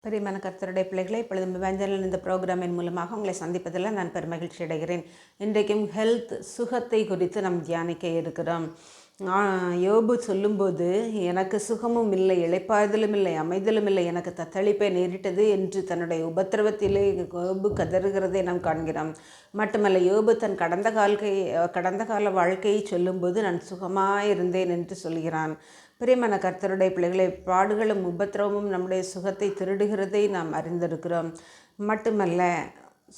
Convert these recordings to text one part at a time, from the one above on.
பிரியமான கர்த்தருடைய பிள்ளைகளை இப்பொழுது வேஞ்சலின் இந்த ப்ரோக்ராமின் மூலமாக உங்களை சந்திப்பதில் நான் பெருமகிழ்ச்சி அடைகிறேன். இன்றைக்கும் ஹெல்த் சுகத்தை குறித்து நாம் தியானிக்க இருக்கிறோம். யோபு சொல்லும்போது, எனக்கு சுகமும் இல்லை, இளைப்பாறுதலும் இல்லை, அமைதலும் இல்லை, எனக்கு தத்தளிப்பே நேரிட்டது என்று தன்னுடைய உபத்திரவத்திலே யோபு கதறுகிறதை நாம் காண்கிறோம். மட்டுமல்ல, யோபு தன் கடந்த கால வாழ்க்கையை சொல்லும்போது நான் சுகமாயிருந்தேன் என்று சொல்கிறான். பிரியமான கர்த்தருடைய பிள்ளைகளை, பாடுகளும் உபத்திரவமும் நம்முடைய சுகத்தை திருடுகிறதை நாம் அறிந்திருக்கிறோம். மட்டுமல்ல,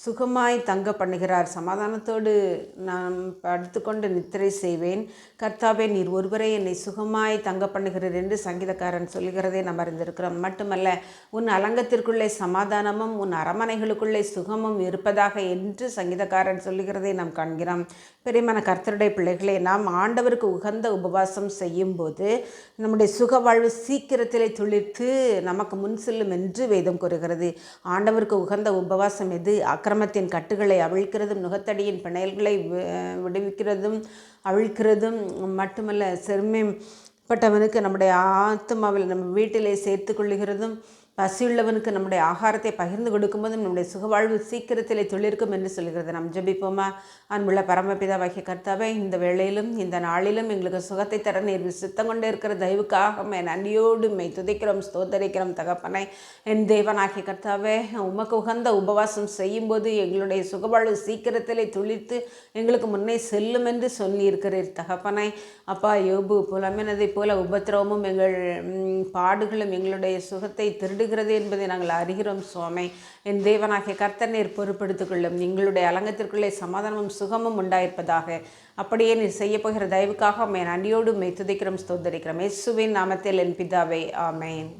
சுகமாய் தங்க பண்ணுகிறார். சமாதானத்தோடு நான் படுத்துக்கொண்டு நித்திரை செய்வேன், கர்த்தாவே நீர் ஒருவரே என்னை சுகமாய் தங்க பண்ணுகிறார் என்று சங்கீதக்காரன் சொல்கிறதை நாம் அறிந்திருக்கிறோம். மட்டுமல்ல, உன் அலங்கத்திற்குள்ளே சமாதானமும் உன் அரமனைகளுக்குள்ளே சுகமும் இருப்பதாக என்று சங்கீதக்காரன் சொல்லுகிறதை நாம் காண்கிறோம். பெரியமான கர்த்தருடைய பிள்ளைகளே, நாம் ஆண்டவருக்கு உகந்த உபவாசம் செய்யும்போது நம்முடைய சுக வாழ்வு சீக்கிரத்திலே துளிர்த்து நமக்கு முன் செல்லும் என்று வேதம் கூறுகிறது. ஆண்டவருக்கு உகந்த உபவாசம் எது? அக்கிரமத்தின் கட்டுகளை அவிழ்க்கிறதும் நுகத்தடியின் பிணையல்களை விடுவிக்கிறதும் அவிழ்க்கிறதும் மட்டுமல்ல, செருமைப்பட்டவனுக்கு நம்முடைய ஆத்மாவில் நம்ம வீட்டிலே சேர்த்து கொள்ளுகிறதும், பசியுள்ளவனுக்கு நம்முடைய ஆகாரத்தை பகிர்ந்து கொடுக்கும்போதும் நம்முடைய சுகவாழ்வு சீக்கிரத்திலே துளிர்க்கும் என்று சொல்கிறது. நாம் ஜெபிப்போமா? அன்புள்ள பரமபிதாவாகிய கர்த்தாவே, இந்த வேளையிலும் இந்த நாளிலும் எங்களுக்கு சுகத்தை தர நீர் சித்தம் கொண்டே இருக்கிற தயவுக்காக நன்றியோடு துதிக்கிறோம், ஸ்தோத்தரிக்கிறோம் தகப்பனை. என் தேவனாகிய கர்த்தாவே, உமக்கு உகந்த உபவாசம் செய்யும்போது எங்களுடைய சுகவாழ்வு சீக்கிரத்திலே துளிர்த்து எங்களுக்கு முன்னே செல்லும் என்று சொல்லியிருக்கிறீர் தகப்பனை. அப்பா, யோபு புலம்பினதைப் போல உபத்திரவமும் எங்கள் பாடுகளும் எங்களுடைய சுகத்தை திருடுகிறது என்பதை நாங்கள் அறிகிறோம் சுவாமி. என் தேவனாகிய கர்த்தர் நீர் பொறுப்படுத்திக் கொள்ளும். எங்களுடைய அலங்கத்திற்குள்ளே சமாதானமும் சுகமும் உண்டாயிருப்பதாக. அப்படியே நீர் செய்யப்போகிற தயவுக்காக நன்றியோடு துதிக்கிறோம், ஸ்தோத்தரிக்கிறோம். இயேசுவின் நாமத்தில் என் பிதாவே, ஆமென்.